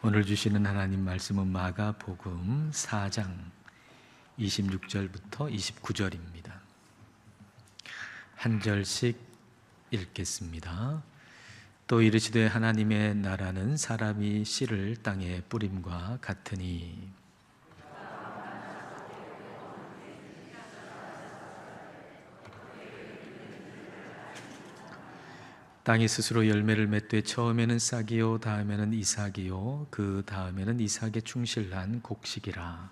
오늘 주시는 하나님 말씀은 마가복음 4장 26절부터 29절입니다. 한 절씩 읽겠습니다. 또 이르시되 하나님의 나라는 사람이 씨를 땅에 뿌림과 같으니 땅이 스스로 열매를 맺되 처음에는 싹이요 다음에는 이삭이요 그 다음에는 이삭의 충실한 곡식이라.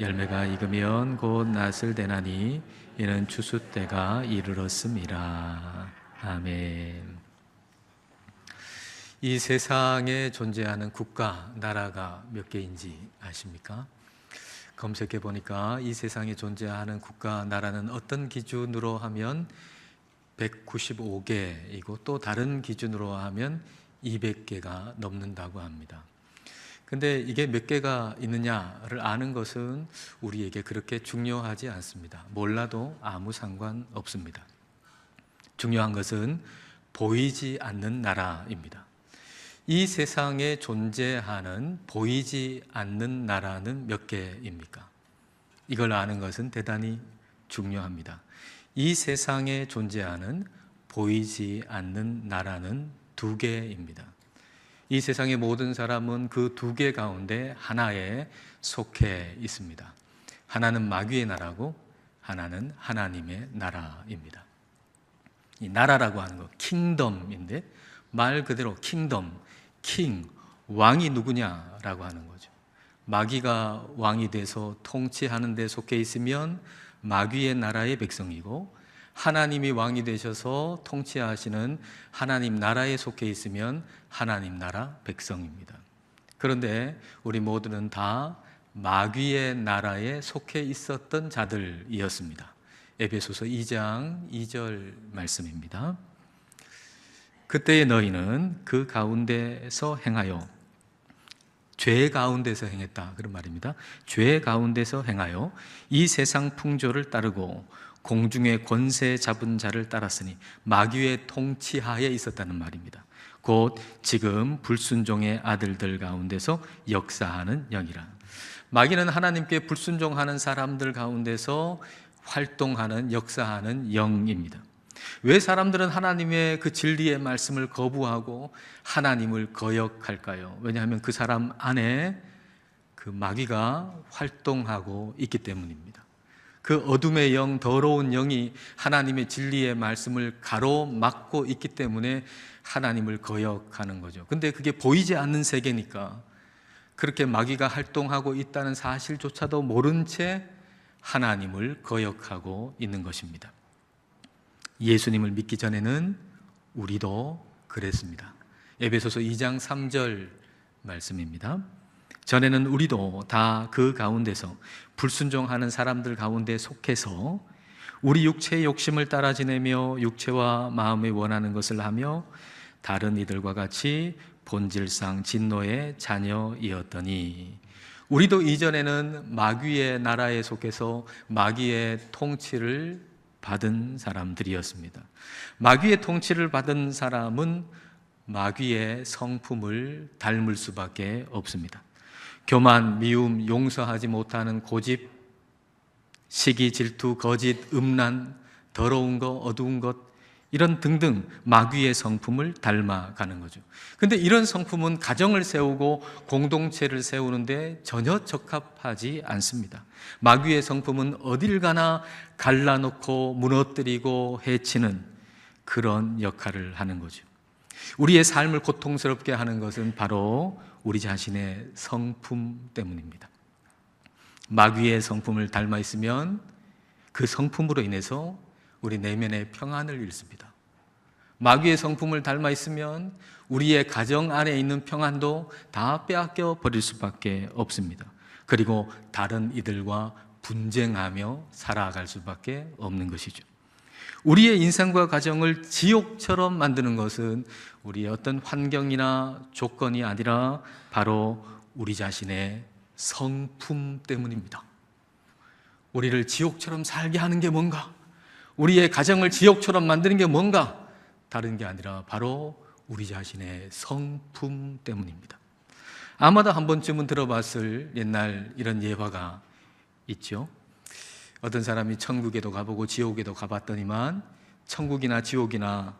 열매가 익으면 곧 낫을 대나니 이는 추수 때가 이르렀음이라. 아멘. 이 세상에 존재하는 국가, 나라가 몇 개인지 아십니까? 검색해 보니까 이 세상에 존재하는 국가, 나라는 어떤 기준으로 하면 195개이고 또 다른 기준으로 하면 200개가 넘는다고 합니다. 근데 이게 몇 개가 있느냐를 아는 것은 우리에게 그렇게 중요하지 않습니다. 몰라도 아무 상관없습니다. 중요한 것은 보이지 않는 나라입니다. 이 세상에 존재하는 보이지 않는 나라는 몇 개입니까? 이걸 아는 것은 대단히 중요합니다. 이 세상에 존재하는 보이지 않는 나라는 2개입니다. 이 세상의 모든 사람은 그 2개 가운데 하나에 속해 있습니다. 하나는 마귀의 나라고 하나는 하나님의 나라입니다. 이 나라라고 하는 거 킹덤인데 말 그대로 킹덤, 킹, 왕이 누구냐라고 하는 거죠. 마귀가 왕이 돼서 통치하는 데 속해 있으면 마귀의 나라의 백성이고, 하나님이 왕이 되셔서 통치하시는 하나님 나라에 속해 있으면 하나님 나라 백성입니다. 그런데 우리 모두는 다 마귀의 나라에 속해 있었던 자들이었습니다. 에베소서 2장 2절 말씀입니다. 그때의 너희는 그 가운데서 행하여, 죄 가운데서 행했다 그런 말입니다. 죄 가운데서 행하여 이 세상 풍조를 따르고 공중의 권세 잡은 자를 따랐으니 마귀의 통치하에 있었다는 말입니다. 곧 지금 불순종의 아들들 가운데서 역사하는 영이라. 마귀는 하나님께 불순종하는 사람들 가운데서 활동하는, 역사하는 영입니다. 왜 사람들은 하나님의 그 진리의 말씀을 거부하고 하나님을 거역할까요? 왜냐하면 그 사람 안에 그 마귀가 활동하고 있기 때문입니다. 그 어둠의 영, 더러운 영이 하나님의 진리의 말씀을 가로막고 있기 때문에 하나님을 거역하는 거죠. 근데 그게 보이지 않는 세계니까 그렇게 마귀가 활동하고 있다는 사실조차도 모른 채 하나님을 거역하고 있는 것입니다. 예수님을 믿기 전에는 우리도 그랬습니다. 에베소서 2장 3절 말씀입니다. 전에는 우리도 다 그 가운데서 불순종하는 사람들 가운데 속해서 우리 육체의 욕심을 따라 지내며 육체와 마음이 원하는 것을 하며 다른 이들과 같이 본질상 진노의 자녀이었더니, 우리도 이전에는 마귀의 나라에 속해서 마귀의 통치를 받은 사람들이었습니다. 마귀의 통치를 받은 사람은 마귀의 성품을 닮을 수밖에 없습니다. 교만, 미움, 용서하지 못하는 고집, 시기, 질투, 거짓, 음란, 더러운 것, 어두운 것, 이런 등등 마귀의 성품을 닮아가는 거죠. 근데 이런 성품은 가정을 세우고 공동체를 세우는데 전혀 적합하지 않습니다. 마귀의 성품은 어딜 가나 갈라놓고 무너뜨리고 해치는 그런 역할을 하는 거죠. 우리의 삶을 고통스럽게 하는 것은 바로 우리 자신의 성품 때문입니다. 마귀의 성품을 닮아 있으면 그 성품으로 인해서 우리 내면의 평안을 잃습니다. 마귀의 성품을 닮아 있으면 우리의 가정 안에 있는 평안도 다 빼앗겨 버릴 수밖에 없습니다. 그리고 다른 이들과 분쟁하며 살아갈 수밖에 없는 것이죠. 우리의 인생과 가정을 지옥처럼 만드는 것은 우리의 어떤 환경이나 조건이 아니라 바로 우리 자신의 성품 때문입니다. 우리를 지옥처럼 살게 하는 게 뭔가? 우리의 가정을 지옥처럼 만드는 게 뭔가? 다른 게 아니라 바로 우리 자신의 성품 때문입니다. 아마도 한 번쯤은 들어봤을 옛날 이런 예화가 있죠. 어떤 사람이 천국에도 가보고 지옥에도 가봤더니만 천국이나 지옥이나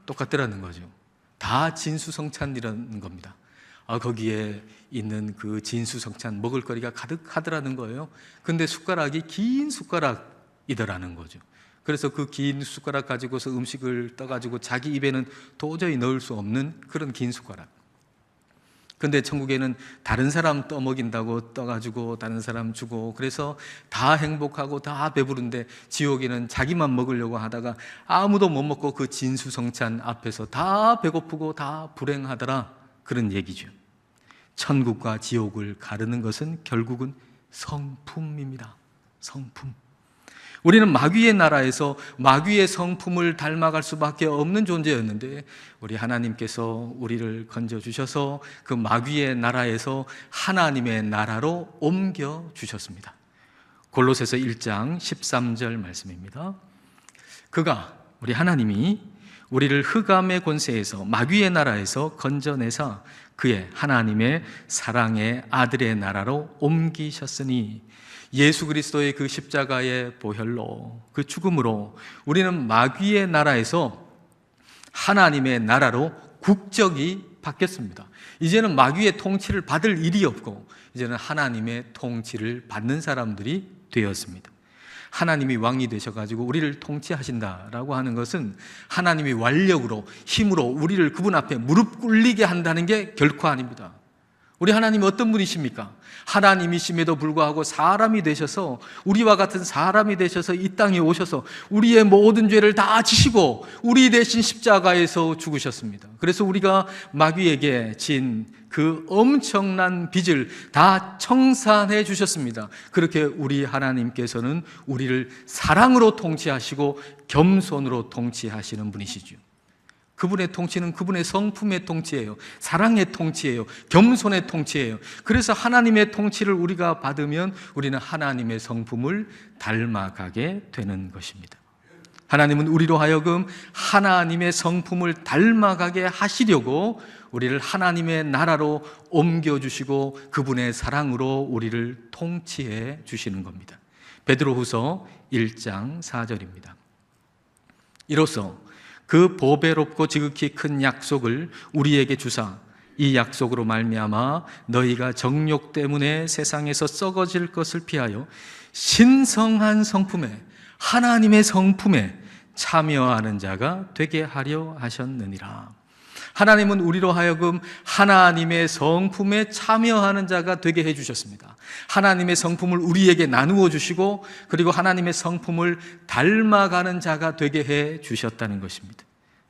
똑같더라는 거죠. 다 진수성찬이라는 겁니다. 거기에 있는 그 진수성찬 먹을거리가 가득하더라는 거예요. 근데 숟가락이 긴 숟가락이더라는 거죠. 그래서 그 긴 숟가락 가지고서 음식을 떠가지고 자기 입에는 도저히 넣을 수 없는 그런 긴 숟가락. 근데 천국에는 다른 사람 떠먹인다고 떠가지고 다른 사람 주고, 그래서 다 행복하고 다 배부른데 지옥에는 자기만 먹으려고 하다가 아무도 못 먹고 그 진수성찬 앞에서 다 배고프고 다 불행하더라, 그런 얘기죠. 천국과 지옥을 가르는 것은 결국은 성품입니다. 성품. 우리는 마귀의 나라에서 마귀의 성품을 닮아갈 수밖에 없는 존재였는데 우리 하나님께서 우리를 건져주셔서 그 마귀의 나라에서 하나님의 나라로 옮겨주셨습니다. 골로새서 1장 13절 말씀입니다. 그가, 우리 하나님이 우리를 흑암의 권세에서 마귀의 나라에서 건져내사 그의 하나님의 사랑의 아들의 나라로 옮기셨으니, 예수 그리스도의 그 십자가의 보혈로, 그 죽음으로 우리는 마귀의 나라에서 하나님의 나라로 국적이 바뀌었습니다. 이제는 마귀의 통치를 받을 일이 없고 이제는 하나님의 통치를 받는 사람들이 되었습니다. 하나님이 왕이 되셔가지고 우리를 통치하신다라고 하는 것은 하나님이 완력으로, 힘으로 우리를 그분 앞에 무릎 꿇리게 한다는 게 결코 아닙니다. 우리 하나님이 어떤 분이십니까? 하나님이심에도 불구하고 사람이 되셔서, 우리와 같은 사람이 되셔서 이 땅에 오셔서 우리의 모든 죄를 다 지시고 우리 대신 십자가에서 죽으셨습니다. 그래서 우리가 마귀에게 진 그 엄청난 빚을 다 청산해 주셨습니다. 그렇게 우리 하나님께서는 우리를 사랑으로 통치하시고 겸손으로 통치하시는 분이시죠. 그분의 통치는 그분의 성품의 통치예요. 사랑의 통치예요. 겸손의 통치예요. 그래서 하나님의 통치를 우리가 받으면 우리는 하나님의 성품을 닮아가게 되는 것입니다. 하나님은 우리로 하여금 하나님의 성품을 닮아가게 하시려고 우리를 하나님의 나라로 옮겨주시고 그분의 사랑으로 우리를 통치해 주시는 겁니다. 베드로후서 1장 4절입니다. 이로써 그 보배롭고 지극히 큰 약속을 우리에게 주사 이 약속으로 말미암아 너희가 정욕 때문에 세상에서 썩어질 것을 피하여 신성한 성품에, 하나님의 성품에 참여하는 자가 되게 하려 하셨느니라. 하나님은 우리로 하여금 하나님의 성품에 참여하는 자가 되게 해주셨습니다. 하나님의 성품을 우리에게 나누어 주시고 그리고 하나님의 성품을 닮아가는 자가 되게 해주셨다는 것입니다.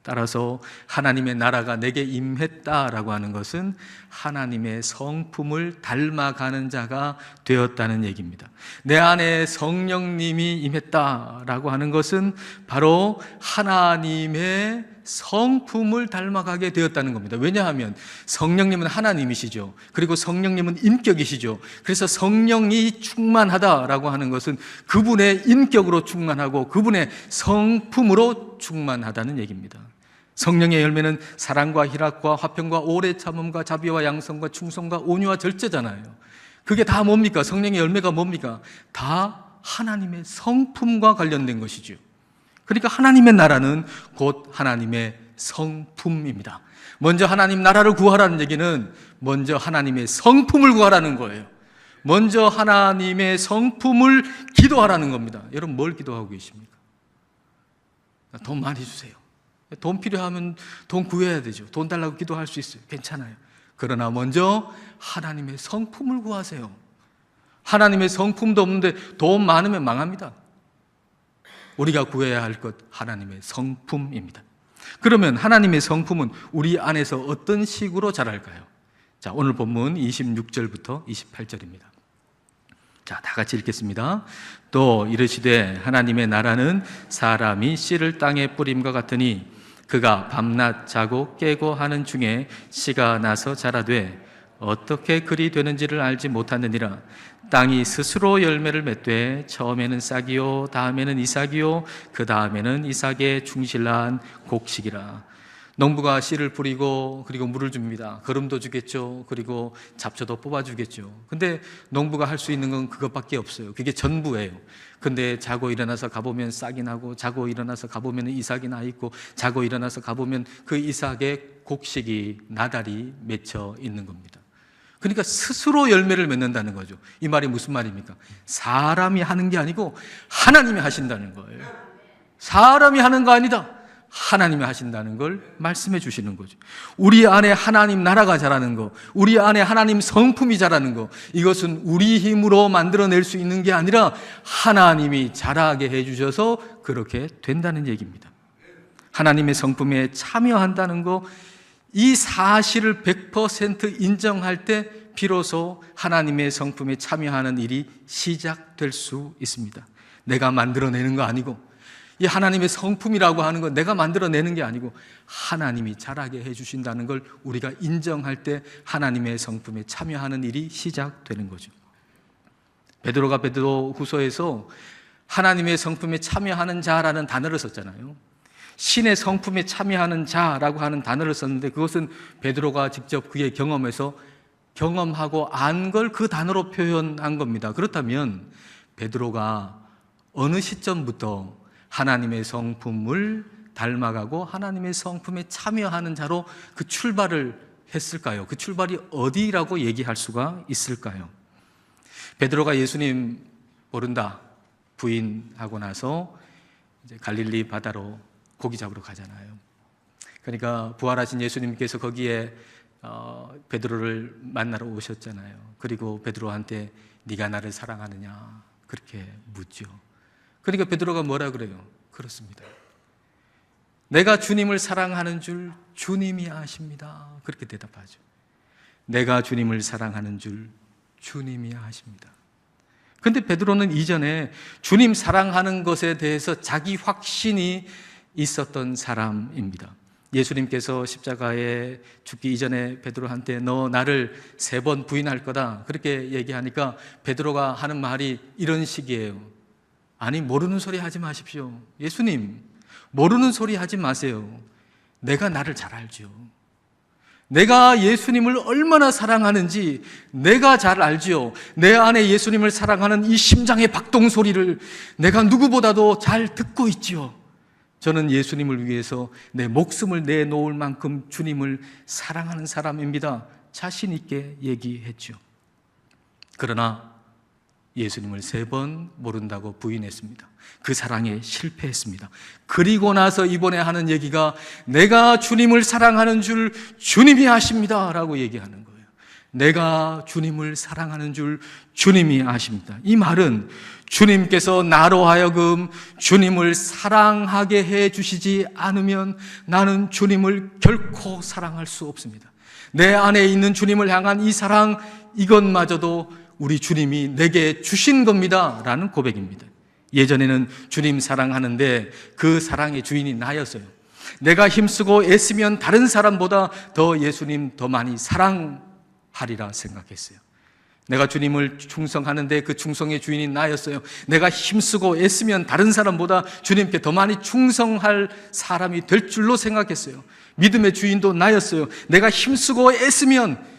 따라서 하나님의 나라가 내게 임했다라고 하는 것은 하나님의 성품을 닮아가는 자가 되었다는 얘기입니다. 내 안에 성령님이 임했다라고 하는 것은 바로 하나님의 성품을 닮아가게 되었다는 겁니다. 왜냐하면 성령님은 하나님이시죠. 그리고 성령님은 인격이시죠. 그래서 성령이 충만하다라고 하는 것은 그분의 인격으로 충만하고 그분의 성품으로 충만하다는 얘기입니다. 성령의 열매는 사랑과 희락과 화평과 오래 참음과 자비와 양성과 충성과 온유와 절제잖아요. 그게 다 뭡니까? 성령의 열매가 뭡니까? 다 하나님의 성품과 관련된 것이죠. 그러니까 하나님의 나라는 곧 하나님의 성품입니다. 먼저 하나님 나라를 구하라는 얘기는 먼저 하나님의 성품을 구하라는 거예요. 먼저 하나님의 성품을 기도하라는 겁니다. 여러분 뭘 기도하고 계십니까? 돈 많이 주세요. 돈 필요하면 돈 구해야 되죠. 돈 달라고 기도할 수 있어요. 괜찮아요. 그러나 먼저 하나님의 성품을 구하세요. 하나님의 성품도 없는데 돈 많으면 망합니다. 우리가 구해야 할 것 하나님의 성품입니다. 그러면 하나님의 성품은 우리 안에서 어떤 식으로 자랄까요? 자, 오늘 본문 26절부터 28절입니다. 자, 다 같이 읽겠습니다. 또 이르시되 하나님의 나라는 사람이 씨를 땅에 뿌림과 같으니 그가 밤낮 자고 깨고 하는 중에 씨가 나서 자라되 어떻게 그리 되는지를 알지 못하느니라. 땅이 스스로 열매를 맺되 처음에는 싹이요 다음에는 이삭이요 그 다음에는 이삭의 충실한 곡식이라. 농부가 씨를 뿌리고 그리고 물을 줍니다. 거름도 주겠죠. 그리고 잡초도 뽑아주겠죠. 근데 농부가 할 수 있는 건 그것밖에 없어요. 그게 전부예요. 근데 자고 일어나서 가보면 싹이 나고, 자고 일어나서 가보면 이삭이 나 있고, 자고 일어나서 가보면 그 이삭에 곡식이, 나달이 맺혀 있는 겁니다. 그러니까 스스로 열매를 맺는다는 거죠. 이 말이 무슨 말입니까? 사람이 하는 게 아니고 하나님이 하신다는 거예요. 사람이 하는 거 아니다. 하나님이 하신다는 걸 말씀해 주시는 거죠. 우리 안에 하나님 나라가 자라는 거, 우리 안에 하나님 성품이 자라는 거, 이것은 우리 힘으로 만들어낼 수 있는 게 아니라 하나님이 자라게 해주셔서 그렇게 된다는 얘기입니다. 하나님의 성품에 참여한다는 거, 이 사실을 100% 인정할 때 비로소 하나님의 성품에 참여하는 일이 시작될 수 있습니다. 내가 만들어내는 거 아니고, 이 하나님의 성품이라고 하는 건 내가 만들어내는 게 아니고 하나님이 자라게 해주신다는 걸 우리가 인정할 때 하나님의 성품에 참여하는 일이 시작되는 거죠. 베드로가 베드로후서에서 하나님의 성품에 참여하는 자라는 단어를 썼잖아요. 신의 성품에 참여하는 자라고 하는 단어를 썼는데, 그것은 베드로가 직접 그의 경험에서 경험하고 안 걸 그 단어로 표현한 겁니다. 그렇다면 베드로가 어느 시점부터 하나님의 성품을 닮아가고 하나님의 성품에 참여하는 자로 그 출발을 했을까요? 그 출발이 어디라고 얘기할 수가 있을까요? 베드로가 예수님 모른다 부인하고 나서 이제 갈릴리 바다로 고기 잡으러 가잖아요. 그러니까 부활하신 예수님께서 거기에 베드로를 만나러 오셨잖아요. 그리고 베드로한테 네가 나를 사랑하느냐 그렇게 묻죠. 그러니까 베드로가 뭐라 그래요? 그렇습니다. 내가 주님을 사랑하는 줄 주님이 아십니다. 그렇게 대답하죠. 내가 주님을 사랑하는 줄 주님이 아십니다. 그런데 베드로는 이전에 주님 사랑하는 것에 대해서 자기 확신이 있었던 사람입니다. 예수님께서 십자가에 죽기 이전에 베드로한테 너 나를 3번 부인할 거다 그렇게 얘기하니까 베드로가 하는 말이 이런 식이에요. 아니, 모르는 소리 하지 마십시오. 예수님, 모르는 소리 하지 마세요. 내가 나를 잘 알죠. 내가 예수님을 얼마나 사랑하는지 내가 잘 알지요. 내 안에 예수님을 사랑하는 이 심장의 박동 소리를 내가 누구보다도 잘 듣고 있지요. 저는 예수님을 위해서 내 목숨을 내놓을 만큼 주님을 사랑하는 사람입니다. 자신 있게 얘기했죠. 그러나 예수님을 3번 모른다고 부인했습니다. 그 사랑에 실패했습니다. 그리고 나서 이번에 하는 얘기가 내가 주님을 사랑하는 줄 주님이 아십니다 라고 얘기하는 거예요. 내가 주님을 사랑하는 줄 주님이 아십니다. 이 말은 주님께서 나로 하여금 주님을 사랑하게 해 주시지 않으면 나는 주님을 결코 사랑할 수 없습니다. 내 안에 있는 주님을 향한 이 사랑, 이것마저도 우리 주님이 내게 주신 겁니다 라는 고백입니다. 예전에는 주님 사랑하는데 그 사랑의 주인이 나였어요. 내가 힘쓰고 애쓰면 다른 사람보다 더 예수님 더 많이 사랑하리라 생각했어요. 내가 주님을 충성하는데 그 충성의 주인이 나였어요. 내가 힘쓰고 애쓰면 다른 사람보다 주님께 더 많이 충성할 사람이 될 줄로 생각했어요. 믿음의 주인도 나였어요. 내가 힘쓰고 애쓰면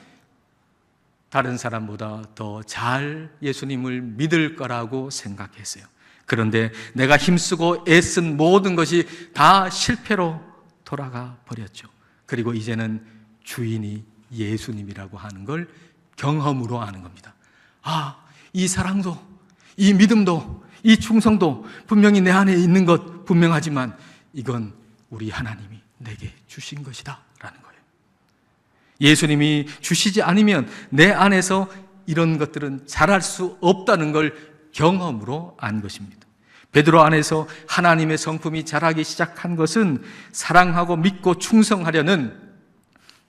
다른 사람보다 더 잘 예수님을 믿을 거라고 생각했어요. 그런데 내가 힘쓰고 애쓴 모든 것이 다 실패로 돌아가 버렸죠. 그리고 이제는 주인이 예수님이라고 하는 걸 경험으로 아는 겁니다. 아, 이 사랑도, 이 믿음도, 이 충성도 분명히 내 안에 있는 것 분명하지만 이건 우리 하나님이 내게 주신 것이다 라는 거예요. 예수님이 주시지 않으면 내 안에서 이런 것들은 자랄 수 없다는 걸 경험으로 안 것입니다. 베드로 안에서 하나님의 성품이 자라기 시작한 것은 사랑하고 믿고 충성하려는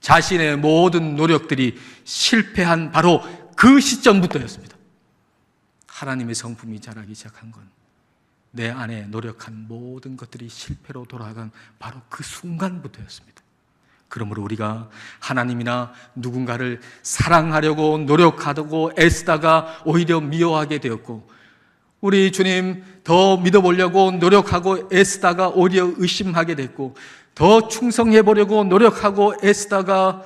자신의 모든 노력들이 실패한 바로 그 시점부터였습니다. 하나님의 성품이 자라기 시작한 건 내 안에 노력한 모든 것들이 실패로 돌아간 바로 그 순간부터였습니다. 그러므로 우리가 하나님이나 누군가를 사랑하려고 노력하고 애쓰다가 오히려 미워하게 되었고 우리 주님 더 믿어보려고 노력하고 애쓰다가 오히려 의심하게 됐고, 더 충성해 보려고 노력하고 애쓰다가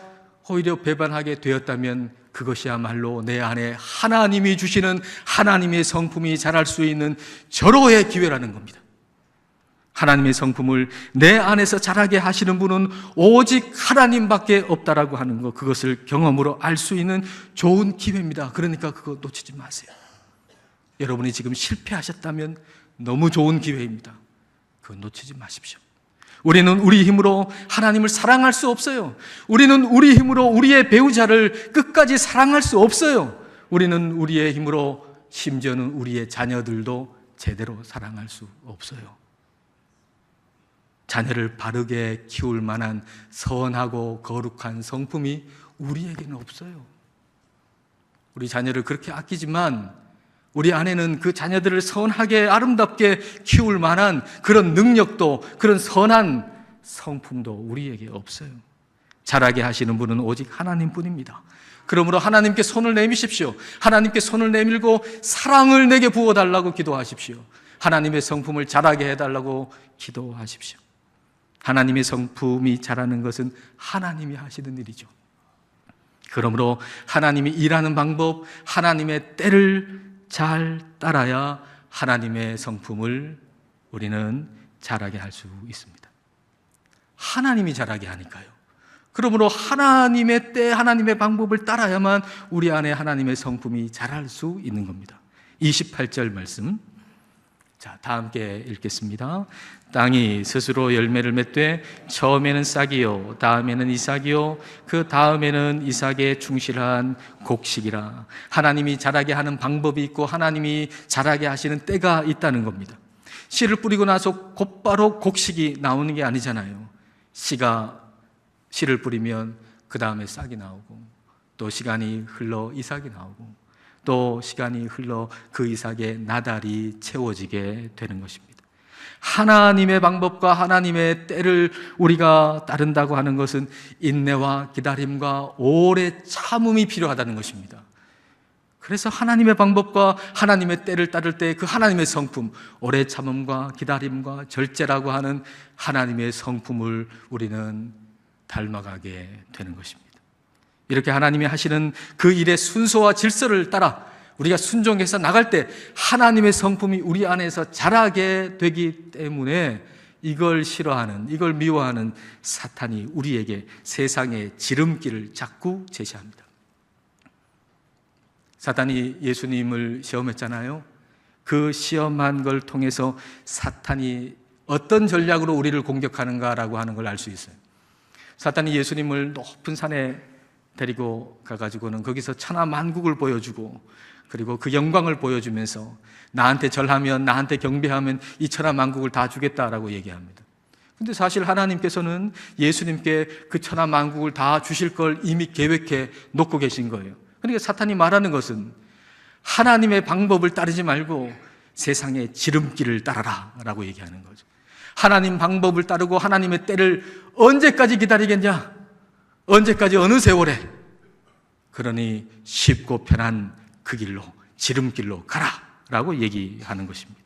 오히려 배반하게 되었다면 그것이야말로 내 안에 하나님이 주시는 하나님의 성품이 자랄 수 있는 절호의 기회라는 겁니다. 하나님의 성품을 내 안에서 자라게 하시는 분은 오직 하나님밖에 없다라고 하는 것, 그것을 경험으로 알 수 있는 좋은 기회입니다. 그러니까 그거 놓치지 마세요. 여러분이 지금 실패하셨다면 너무 좋은 기회입니다. 그거 놓치지 마십시오. 우리는 우리 힘으로 하나님을 사랑할 수 없어요. 우리는 우리 힘으로 우리의 배우자를 끝까지 사랑할 수 없어요. 우리는 우리의 힘으로 심지어는 우리의 자녀들도 제대로 사랑할 수 없어요. 자녀를 바르게 키울 만한 선하고 거룩한 성품이 우리에게는 없어요. 우리 자녀를 그렇게 아끼지만 우리 안에는 그 자녀들을 선하게 아름답게 키울 만한 그런 능력도, 그런 선한 성품도 우리에게 없어요. 자라게 하시는 분은 오직 하나님뿐입니다. 그러므로 하나님께 손을 내미십시오. 하나님께 손을 내밀고 사랑을 내게 부어달라고 기도하십시오. 하나님의 성품을 자라게 해달라고 기도하십시오. 하나님의 성품이 자라는 것은 하나님이 하시는 일이죠. 그러므로 하나님이 일하는 방법, 하나님의 때를 잘 따라야 하나님의 성품을 우리는 자라게 할 수 있습니다. 하나님이 자라게 하니까요. 그러므로 하나님의 때, 하나님의 방법을 따라야만 우리 안에 하나님의 성품이 자랄 수 있는 겁니다. 28절 말씀, 자, 다 함께 읽겠습니다. 땅이 스스로 열매를 맺되 처음에는 싹이요 다음에는 이삭이요 그 다음에는 이삭의 충실한 곡식이라. 하나님이 자라게 하는 방법이 있고 하나님이 자라게 하시는 때가 있다는 겁니다. 씨를 뿌리고 나서 곧바로 곡식이 나오는 게 아니잖아요. 씨를 뿌리면 그 다음에 싹이 나오고, 또 시간이 흘러 이삭이 나오고, 또 시간이 흘러 그 이삭의 나달이 채워지게 되는 것입니다. 하나님의 방법과 하나님의 때를 우리가 따른다고 하는 것은 인내와 기다림과 오래 참음이 필요하다는 것입니다. 그래서 하나님의 방법과 하나님의 때를 따를 때 그 하나님의 성품, 오래 참음과 기다림과 절제라고 하는 하나님의 성품을 우리는 닮아가게 되는 것입니다. 이렇게 하나님이 하시는 그 일의 순서와 질서를 따라 우리가 순종해서 나갈 때 하나님의 성품이 우리 안에서 자라게 되기 때문에 이걸 싫어하는, 이걸 미워하는 사탄이 우리에게 세상의 지름길을 자꾸 제시합니다. 사탄이 예수님을 시험했잖아요. 그 시험한 걸 통해서 사탄이 어떤 전략으로 우리를 공격하는가라고 하는 걸 알 수 있어요. 사탄이 예수님을 높은 산에 데리고 가가지고는 거기서 천하만국을 보여주고, 그리고 그 영광을 보여주면서 나한테 절하면, 나한테 경배하면 이 천하만국을 다 주겠다라고 얘기합니다. 근데 사실 하나님께서는 예수님께 그 천하만국을 다 주실 걸 이미 계획해 놓고 계신 거예요. 그러니까 사탄이 말하는 것은 하나님의 방법을 따르지 말고 세상의 지름길을 따라라 라고 얘기하는 거죠. 하나님 방법을 따르고 하나님의 때를 언제까지 기다리겠냐? 언제까지, 어느 세월에? 그러니 쉽고 편한 그 길로, 지름길로 가라 라고 얘기하는 것입니다.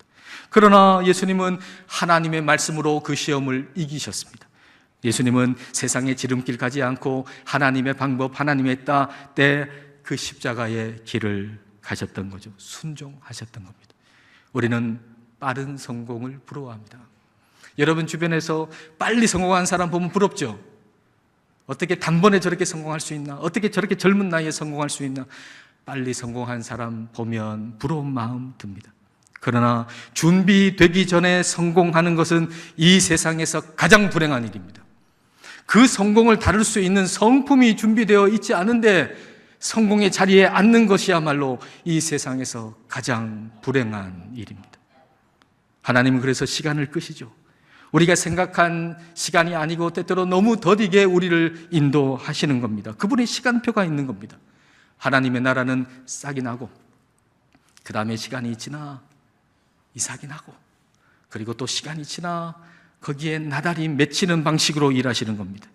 그러나 예수님은 하나님의 말씀으로 그 시험을 이기셨습니다. 예수님은 세상의 지름길 가지 않고 하나님의 방법, 하나님의 때 그 십자가의 길을 가셨던 거죠. 순종하셨던 겁니다. 우리는 빠른 성공을 부러워합니다. 여러분 주변에서 빨리 성공한 사람 보면 부럽죠? 어떻게 단번에 저렇게 성공할 수 있나? 어떻게 저렇게 젊은 나이에 성공할 수 있나? 빨리 성공한 사람 보면 부러운 마음 듭니다. 그러나 준비되기 전에 성공하는 것은 이 세상에서 가장 불행한 일입니다. 그 성공을 다룰 수 있는 성품이 준비되어 있지 않은데 성공의 자리에 앉는 것이야말로 이 세상에서 가장 불행한 일입니다. 하나님은 그래서 시간을 끄시죠. 우리가 생각한 시간이 아니고 때때로 너무 더디게 우리를 인도하시는 겁니다. 그분의 시간표가 있는 겁니다. 하나님의 나라는 싹이 나고, 그 다음에 시간이 지나 이삭이 나고, 그리고 또 시간이 지나 거기에 나달이 맺히는 방식으로 일하시는 겁니다.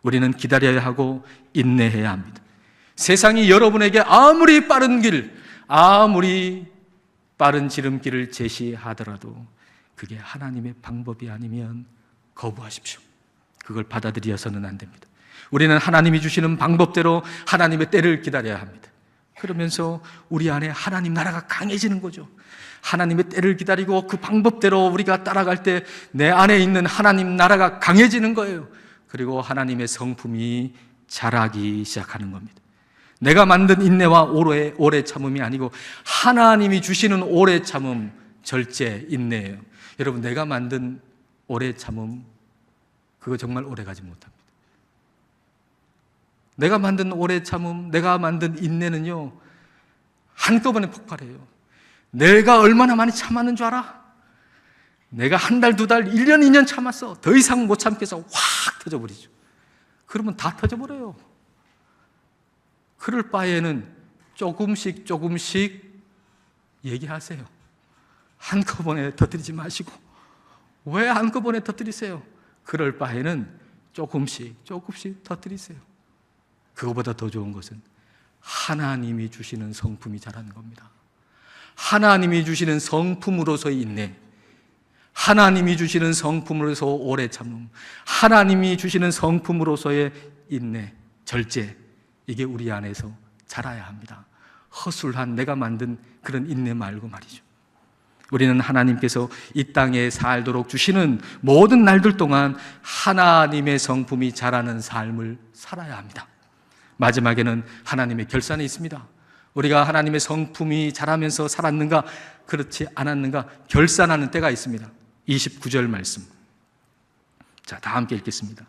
우리는 기다려야 하고 인내해야 합니다. 세상이 여러분에게 아무리 빠른 길, 아무리 빠른 지름길을 제시하더라도 그게 하나님의 방법이 아니면 거부하십시오. 그걸 받아들여서는 안 됩니다. 우리는 하나님이 주시는 방법대로 하나님의 때를 기다려야 합니다. 그러면서 우리 안에 하나님 나라가 강해지는 거죠. 하나님의 때를 기다리고 그 방법대로 우리가 따라갈 때 내 안에 있는 하나님 나라가 강해지는 거예요. 그리고 하나님의 성품이 자라기 시작하는 겁니다. 내가 만든 인내와 오래 참음이 아니고 하나님이 주시는 오래 참음, 절제, 인내예요. 여러분, 내가 만든 오래 참음, 그거 정말 오래 가지 못합니다. 내가 만든 오래 참음, 내가 만든 인내는요, 한꺼번에 폭발해요. 내가 얼마나 많이 참았는 줄 알아? 내가 한 달, 두 달, 1년, 2년 참았어. 더 이상 못 참겠어. 확 터져버리죠. 그러면 다 터져버려요. 그럴 바에는 조금씩 얘기하세요. 한꺼번에 터뜨리지 마시고. 왜 한꺼번에 터뜨리세요? 그럴 바에는 조금씩 터뜨리세요. 그거보다 더 좋은 것은 하나님이 주시는 성품이 자라는 겁니다. 하나님이 주시는 성품으로서의 인내, 하나님이 주시는 성품으로서 오래 참음, 하나님이 주시는 성품으로서의 인내, 절제, 이게 우리 안에서 자라야 합니다. 허술한 내가 만든 그런 인내 말고 말이죠. 우리는 하나님께서 이 땅에 살도록 주시는 모든 날들 동안 하나님의 성품이 자라는 삶을 살아야 합니다. 마지막에는 하나님의 결산이 있습니다. 우리가 하나님의 성품이 자라면서 살았는가, 그렇지 않았는가 결산하는 때가 있습니다. 29절 말씀. 자, 다 함께 읽겠습니다.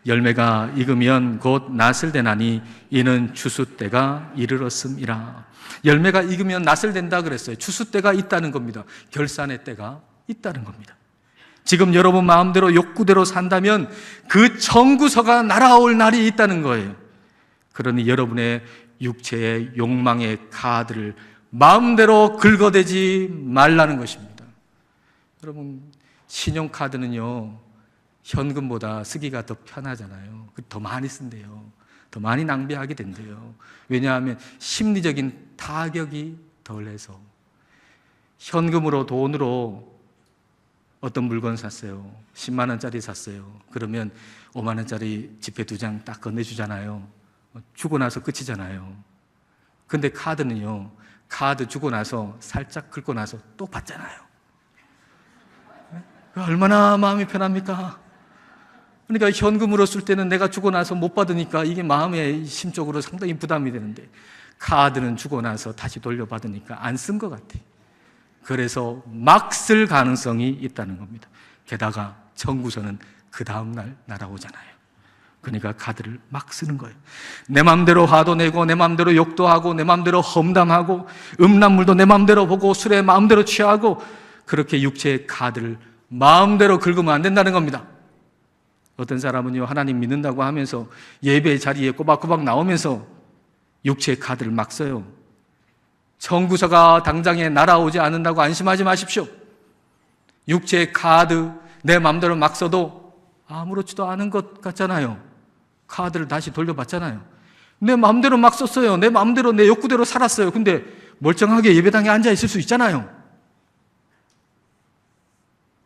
열매가 익으면 곧 낫을 되나니 이는 추수 때가 이르렀음이라. 열매가 익으면 낫을 된다 그랬어요. 추수 때가 있다는 겁니다. 결산의 때가 있다는 겁니다. 지금 여러분 마음대로 욕구대로 산다면 그 청구서가 날아올 날이 있다는 거예요. 그러니 여러분의 육체의 욕망의 카드를 마음대로 긁어대지 말라는 것입니다. 여러분, 신용카드는요, 현금보다 쓰기가 더 편하잖아요. 더 많이 쓴대요. 더 많이 낭비하게 된대요. 왜냐하면 심리적인 타격이 덜해서. 현금으로, 돈으로 어떤 물건 샀어요. 10만 원짜리 샀어요. 그러면 5만 원짜리 지폐 2장 딱 건네주잖아요. 주고 나서 끝이잖아요. 근데 카드는요, 카드 주고 나서 살짝 긁고 나서 또 받잖아요. 얼마나 마음이 편합니까? 그러니까 현금으로 쓸 때는 내가 주고 나서 못 받으니까 이게 마음에 심적으로 상당히 부담이 되는데, 카드는 주고 나서 다시 돌려받으니까 안 쓴 것 같아. 그래서 막 쓸 가능성이 있다는 겁니다. 게다가 청구서는 그 다음날 날아오잖아요. 그러니까 카드를 막 쓰는 거예요. 내 맘대로 화도 내고, 내 맘대로 욕도 하고, 내 맘대로 험담하고, 음란물도 내 맘대로 보고, 술에 마음대로 취하고, 그렇게 육체의 카드를 마음대로 긁으면 안 된다는 겁니다. 어떤 사람은요, 하나님 믿는다고 하면서 예배 자리에 꼬박꼬박 나오면서 육체의 카드를 막 써요. 청구서가 당장에 날아오지 않는다고 안심하지 마십시오. 육체의 카드 내 마음대로 막 써도 아무렇지도 않은 것 같잖아요. 카드를 다시 돌려받잖아요. 내 마음대로 막 썼어요. 내 마음대로 내 욕구대로 살았어요. 근데 멀쩡하게 예배당에 앉아 있을 수 있잖아요.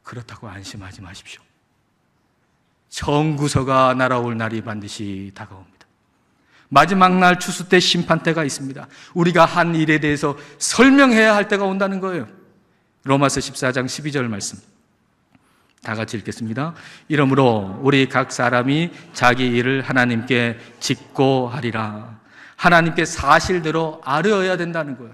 그렇다고 안심하지 마십시오. 청구서가 날아올 날이 반드시 다가옵니다. 마지막 날 추수 때 심판 때가 있습니다. 우리가 한 일에 대해서 설명해야 할 때가 온다는 거예요. 로마서 14장 12절 말씀 다 같이 읽겠습니다. 이러므로 우리 각 사람이 자기 일을 하나님께 짓고 하리라. 하나님께 사실대로 아뢰어야 된다는 거예요.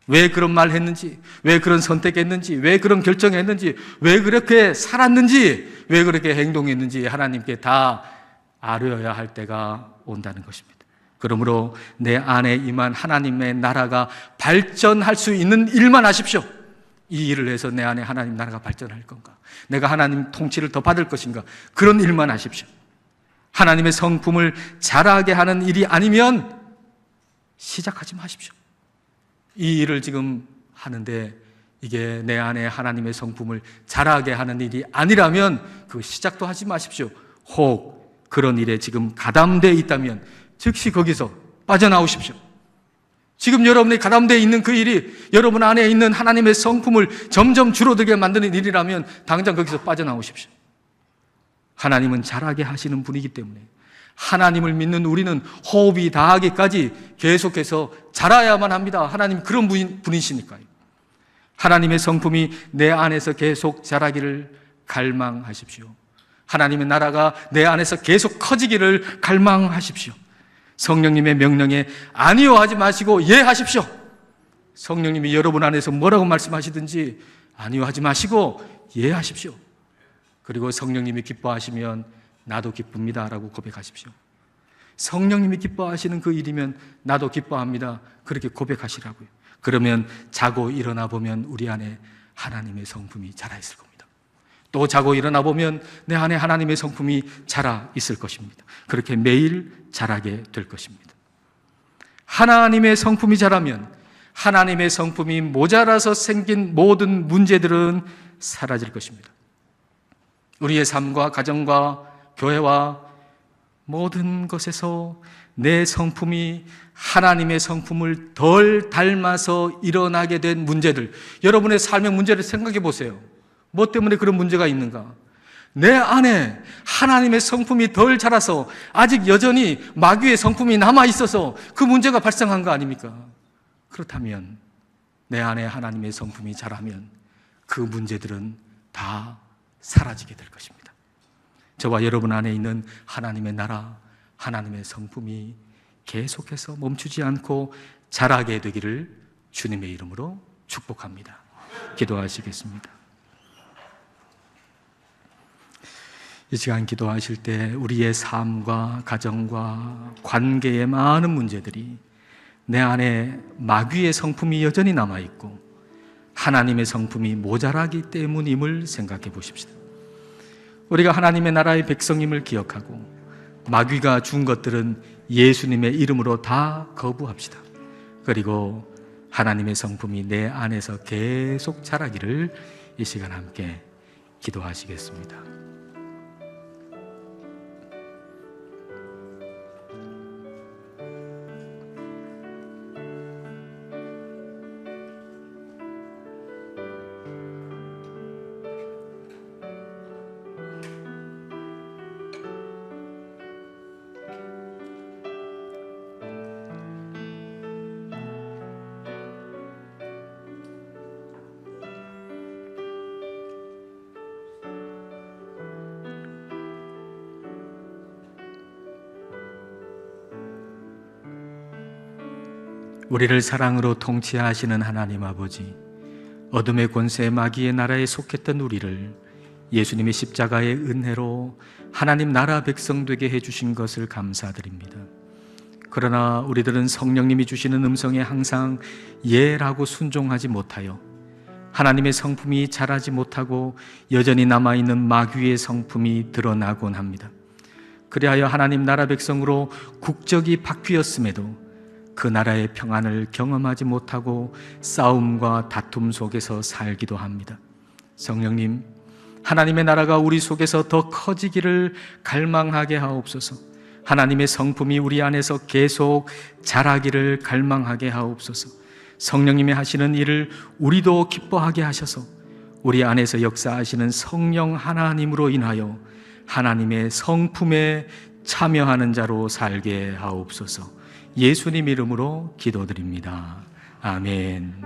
왜 그런 말 했는지, 왜 그런 선택했는지, 왜 그런 결정했는지, 왜 그렇게 살았는지, 왜 그렇게 행동했는지 하나님께 다 아뢰어야 할 때가 온다는 것입니다. 그러므로 내 안에 임한 하나님의 나라가 발전할 수 있는 일만 하십시오. 이 일을 해서 내 안에 하나님 나라가 발전할 건가? 내가 하나님 통치를 더 받을 것인가? 그런 일만 하십시오. 하나님의 성품을 자라게 하는 일이 아니면 시작하지 마십시오. 이 일을 지금 하는데 이게 내 안에 하나님의 성품을 자라게 하는 일이 아니라면 그 시작도 하지 마십시오. 혹 그런 일에 지금 가담되어 있다면 즉시 거기서 빠져나오십시오. 지금 여러분의 가운데 있는 그 일이 여러분 안에 있는 하나님의 성품을 점점 줄어들게 만드는 일이라면 당장 거기서 빠져나오십시오. 하나님은 잘하게 하시는 분이기 때문에 하나님을 믿는 우리는 호흡이 다하기까지 계속해서 자라야만 합니다. 하나님 그런 분이시니까요. 하나님의 성품이 내 안에서 계속 자라기를 갈망하십시오. 하나님의 나라가 내 안에서 계속 커지기를 갈망하십시오. 성령님의 명령에 아니요 하지 마시고 예 하십시오. 성령님이 여러분 안에서 뭐라고 말씀하시든지 아니요 하지 마시고 예 하십시오. 그리고 성령님이 기뻐하시면 나도 기쁩니다 라고 고백하십시오. 성령님이 기뻐하시는 그 일이면 나도 기뻐합니다. 그렇게 고백하시라고요. 그러면 자고 일어나 보면 우리 안에 하나님의 성품이 자라 있을 겁니다. 또 자고 일어나 보면 내 안에 하나님의 성품이 자라 있을 것입니다. 그렇게 매일 자라게 될 것입니다. 하나님의 성품이 자라면 하나님의 성품이 모자라서 생긴 모든 문제들은 사라질 것입니다. 우리의 삶과 가정과 교회와 모든 것에서 내 성품이 하나님의 성품을 덜 닮아서 일어나게 된 문제들, 여러분의 삶의 문제를 생각해 보세요. 뭐 때문에 그런 문제가 있는가? 내 안에 하나님의 성품이 덜 자라서 아직 여전히 마귀의 성품이 남아있어서 그 문제가 발생한 거 아닙니까? 그렇다면 내 안에 하나님의 성품이 자라면 그 문제들은 다 사라지게 될 것입니다. 저와 여러분 안에 있는 하나님의 나라, 하나님의 성품이 계속해서 멈추지 않고 자라게 되기를 주님의 이름으로 축복합니다. 기도하시겠습니다. 이 시간 기도하실 때 우리의 삶과 가정과 관계의 많은 문제들이 내 안에 마귀의 성품이 여전히 남아있고 하나님의 성품이 모자라기 때문임을 생각해 보십시다. 우리가 하나님의 나라의 백성임을 기억하고 마귀가 준 것들은 예수님의 이름으로 다 거부합시다. 그리고 하나님의 성품이 내 안에서 계속 자라기를 이 시간 함께 기도하시겠습니다. 우리를 사랑으로 통치하시는 하나님 아버지, 어둠의 권세 마귀의 나라에 속했던 우리를 예수님의 십자가의 은혜로 하나님 나라 백성 되게 해주신 것을 감사드립니다. 그러나 우리들은 성령님이 주시는 음성에 항상 예라고 순종하지 못하여 하나님의 성품이 자라지 못하고 여전히 남아있는 마귀의 성품이 드러나곤 합니다. 그리하여 하나님 나라 백성으로 국적이 바뀌었음에도 그 나라의 평안을 경험하지 못하고 싸움과 다툼 속에서 살기도 합니다. 성령님, 하나님의 나라가 우리 속에서 더 커지기를 갈망하게 하옵소서. 하나님의 성품이 우리 안에서 계속 자라기를 갈망하게 하옵소서. 성령님이 하시는 일을 우리도 기뻐하게 하셔서 우리 안에서 역사하시는 성령 하나님으로 인하여 하나님의 성품에 참여하는 자로 살게 하옵소서. 예수님 이름으로 기도드립니다. 아멘.